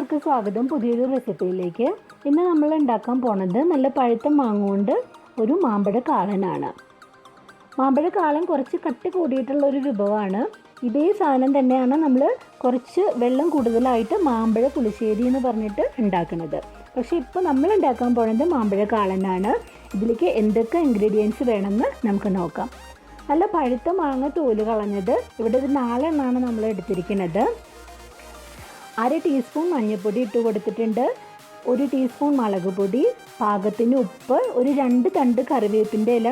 എല്ലാവർക്കും സ്വാഗതം പുതിയൊരു റെസിപ്പിയിലേക്ക്. ഇന്ന് നമ്മൾ ഉണ്ടാക്കാൻ പോണത് നല്ല പഴുത്ത മാങ്ങ കൊണ്ട് ഒരു മാമ്പഴ കാളനാണ്. മാമ്പഴ കാളൻ കുറച്ച് കട്ടി കൂടിയിട്ടുള്ള ഒരു വിഭവമാണ്. ഇതേ സാധനം തന്നെയാണ് നമ്മൾ കുറച്ച് വെള്ളം കൂടുതലായിട്ട് മാമ്പഴ പുളിശ്ശേരി എന്ന് പറഞ്ഞിട്ട് ഉണ്ടാക്കുന്നത്. പക്ഷേ ഇപ്പോൾ നമ്മൾ ഉണ്ടാക്കാൻ പോകുന്നത് മാമ്പഴ കാളനാണ്. ഇതിലേക്ക് എന്തൊക്കെ ഇൻഗ്രീഡിയൻസ് വേണമെന്ന് നമുക്ക് നോക്കാം. നല്ല പഴുത്ത മാങ്ങ തോല് കളഞ്ഞത് ഇവിടെ ഒരു 4 എണ്ണമാണ് നമ്മൾ എടുത്തിരിക്കുന്നത്. 1/2 ടീസ്പൂൺ മഞ്ഞൾപ്പൊടി ഇട്ട് കൊടുത്തിട്ടുണ്ട്, 1 ടീസ്പൂൺ മുളക് പൊടി, പാകത്തിന് ഉപ്പ്, ഒരു 2 തണ്ട് കറിവേപ്പിൻ്റെ ഇല,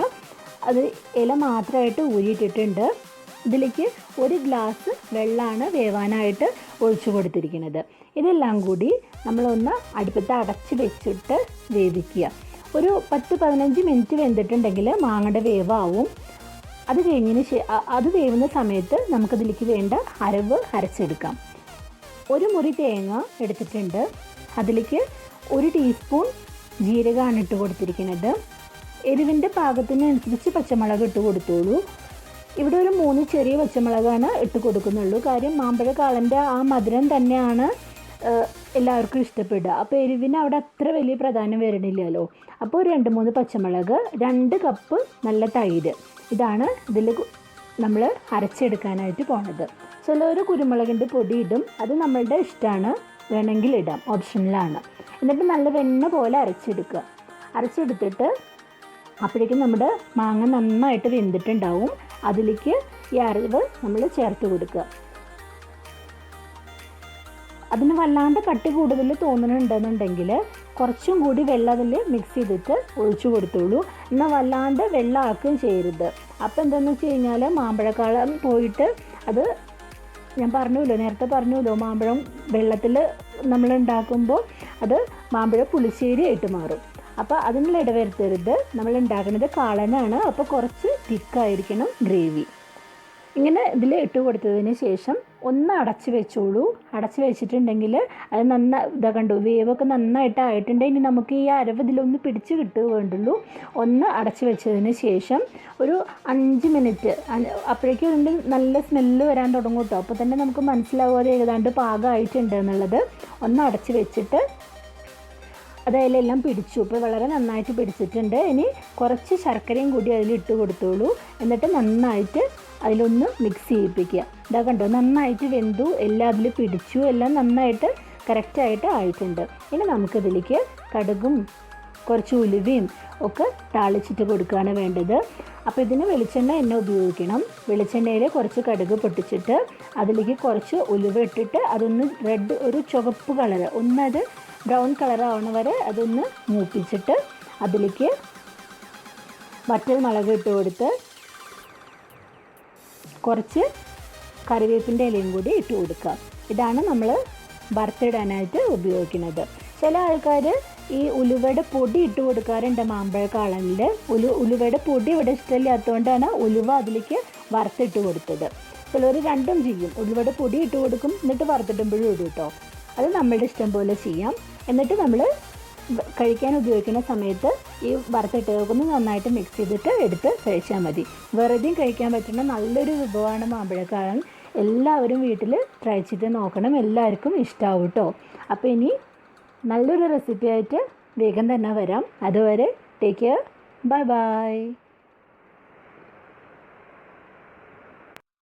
അത് ഇല മാത്രമായിട്ട് ഊരിയിട്ടിട്ടുണ്ട്. ഇതിലേക്ക് 1 ഗ്ലാസ് വെള്ളമാണ് വേവാനായിട്ട് ഒഴിച്ചു കൊടുത്തിരിക്കുന്നത്. ഇതെല്ലാം കൂടി നമ്മളൊന്ന് അടുപ്പത്ത് അടച്ച് വെച്ചിട്ട് വേവിക്കുക. ഒരു 10-15 മിനിറ്റ് വെന്തിട്ടുണ്ടെങ്കിൽ മാങ്ങയുടെ വേവാവും. അത് വേവുന്ന സമയത്ത് നമുക്കതിലേക്ക് വേണ്ട അരവ് അരച്ചെടുക്കാം. 1 മുറി തേങ്ങ എടുത്തിട്ടുണ്ട്, അതിലേക്ക് 1 ടീസ്പൂൺ ജീരകമാണ് ഇട്ട് കൊടുത്തിരിക്കുന്നത്. എരിവിൻ്റെ പാകത്തിനനുസരിച്ച് പച്ചമുളക് ഇട്ട് കൊടുത്തോളൂ. ഇവിടെ ഒരു 3 ചെറിയ പച്ചമുളകാണ് ഇട്ട് കൊടുക്കുന്നുള്ളൂ. കാര്യം മാമ്പഴ കാളൻ്റെ ആ മധുരം തന്നെയാണ് എല്ലാവർക്കും ഇഷ്ടപ്പെടുക. അപ്പോൾ എരിവിന് അവിടെ അത്ര വലിയ പ്രാധാന്യം വരണില്ലല്ലോ. അപ്പോൾ 2-3 പച്ചമുളക്, 2 കപ്പ് നല്ല തൈര്, ഇതാണ് ഇതിൽ നമ്മൾ അരച്ചെടുക്കാനായിട്ട് പോണത്. ചിലർ കുരുമുളകിൻ്റെ പൊടി ഇടും, അത് നമ്മളുടെ ഇഷ്ടമാണ്, വേണമെങ്കിൽ ഇടാം, ഓപ്ഷനിലാണ്. എന്നിട്ട് നല്ല വെണ്ണ പോലെ അരച്ചെടുത്തിട്ട് അപ്പോഴേക്കും നമ്മുടെ മാങ്ങ നന്നായിട്ട് വെന്തിട്ടുണ്ടാവും. അതിലേക്ക് ഈ അരവ് നമ്മൾ ചേർത്ത് കൊടുക്കുക. അതിന് വല്ലാണ്ട് കട്ടി കൂടുതൽ തോന്നുന്നുണ്ടെന്നുണ്ടെങ്കിൽ കുറച്ചും കൂടി വെള്ളം അതിൽ മിക്സ് ചെയ്തിട്ട് ഒഴിച്ചു കൊടുത്തോളൂ. എന്നാൽ വല്ലാണ്ട് വെള്ളം ആക്കുകയും ചെയ്യരുത്. അപ്പോൾ എന്താണെന്ന് വെച്ച് കഴിഞ്ഞാൽ മാമ്പഴക്കാളം പോയിട്ട് അത് ഞാൻ നേരത്തെ പറഞ്ഞല്ലോ, മാമ്പഴം വെള്ളത്തിൽ നമ്മൾ ഉണ്ടാക്കുമ്പോൾ അത് മാമ്പഴ പുളിശ്ശേരി ആയിട്ട് മാറും. അപ്പോൾ അതിനുള്ള ഇടവരുത്തരുത്. നമ്മൾ ഉണ്ടാക്കുന്നത് കാളനാണ്, അപ്പോൾ കുറച്ച് തിക്കായിരിക്കണം ഗ്രേവി. ഇങ്ങനെ ഇതിൽ ഇട്ട് കൊടുത്തതിന് ശേഷം ഒന്ന് അടച്ച് വെച്ചോളൂ. അടച്ച് വെച്ചിട്ടുണ്ടെങ്കിൽ അത് കണ്ടു വേവൊക്കെ നന്നായിട്ട് ആയിട്ടുണ്ട്. ഇനി നമുക്ക് ഈ അരവ് ഇതിലൊന്ന് പിടിച്ച് കിട്ടുക വേണ്ടുള്ളൂ. ഒന്ന് അടച്ച് വെച്ചതിന് ശേഷം ഒരു 5 മിനിറ്റ്, അപ്പോഴേക്കും അതിൻ്റെ നല്ല സ്മെല്ല് വരാൻ തുടങ്ങും കേട്ടോ. അപ്പോൾ തന്നെ നമുക്ക് മനസ്സിലാവും അത് ഏതാണ്ട് പാകമായിട്ടുണ്ട് എന്നുള്ളത്. ഒന്ന് അടച്ച് വെച്ചിട്ട് അതിലെല്ലാം പിടിച്ചു. ഇപ്പോൾ വളരെ നന്നായിട്ട് പിടിച്ചിട്ടുണ്ട്. ഇനി കുറച്ച് ശർക്കരയും കൂടി അതിലിട്ട് കൊടുത്തോളൂ. എന്നിട്ട് നന്നായിട്ട് അതിലൊന്ന് മിക്സ് ചെയ്യിപ്പിക്കുക. ഇതാ കണ്ടോ, നന്നായിട്ട് വെന്തു, എല്ലാം അതിൽ പിടിച്ചു, എല്ലാം നന്നായിട്ട് കറക്റ്റായിട്ട് ആയിട്ടുണ്ട്. ഇനി നമുക്കിതിലേക്ക് കടുകും കുറച്ച് ഉലുവയും ഒക്കെ താളിച്ചിട്ട് കൊടുക്കുകയാണ് വേണ്ടത്. അപ്പോൾ ഇതിന് എണ്ണ ഉപയോഗിക്കണം. വെളിച്ചെണ്ണയിൽ കുറച്ച് കടുക് പൊട്ടിച്ചിട്ട് അതിലേക്ക് കുറച്ച് ഉലുവ ഇട്ടിട്ട് അതൊന്ന് ഒരു ചുവപ്പ് കളർ, ഒന്നത് ബ്രൗൺ കളർ ആവണ വരെ അതൊന്ന് മൂപ്പിച്ചിട്ട് അതിലേക്ക് വറ്റൽ മുളക് ഇട്ട് കൊടുത്ത് കുറച്ച് കറിവേപ്പിൻ്റെ ഇലയും കൂടി ഇട്ട് കൊടുക്കുക. ഇതാണ് നമ്മൾ വറുത്തിടാനായിട്ട് ഉപയോഗിക്കുന്നത്. ചില ആൾക്കാർ ഈ ഉലുവയുടെ പൊടി ഇട്ട് കൊടുക്കാറുണ്ട് മാമ്പഴ കാളനിൽ. ഉലുവയുടെ പൊടി ഇവിടെ ഇഷ്ടമില്ലാത്തതുകൊണ്ടാണ് ഉലുവ അതിലേക്ക് വറുത്തിട്ട് കൊടുത്തത്. ചിലർ രണ്ടും ചെയ്യും, ഉലുവയുടെ പൊടി ഇട്ട് കൊടുക്കും, എന്നിട്ട് വറുത്തിടുമ്പോഴും ഇടും കേട്ടോ. അത് നമ്മളുടെ ഇഷ്ടം പോലെ ചെയ്യാം. എന്നിട്ട് നമ്മൾ കഴിക്കാൻ ഉപയോഗിക്കുന്ന സമയത്ത് ഈ വറുത്തിട്ടൊന്ന് നന്നായിട്ട് മിക്സ് ചെയ്തിട്ട് എടുത്ത് കഴിച്ചാൽ മതി. വെറുതെയും കഴിക്കാൻ പറ്റുന്ന നല്ലൊരു വിഭവമാണ് മാമ്പഴക്കാളൻ. എല്ലാവരും വീട്ടിൽ ട്രൈ ചെയ്ത് നോക്കണം, എല്ലാവർക്കും ഇഷ്ടമാവും കേട്ടോ. അപ്പോൾ ഇനി നല്ലൊരു റെസിപ്പി ആയിട്ട് വേഗം തന്നെ വരാം. അതുവരെ ടേക്ക് കെയർ, ബൈ ബൈ.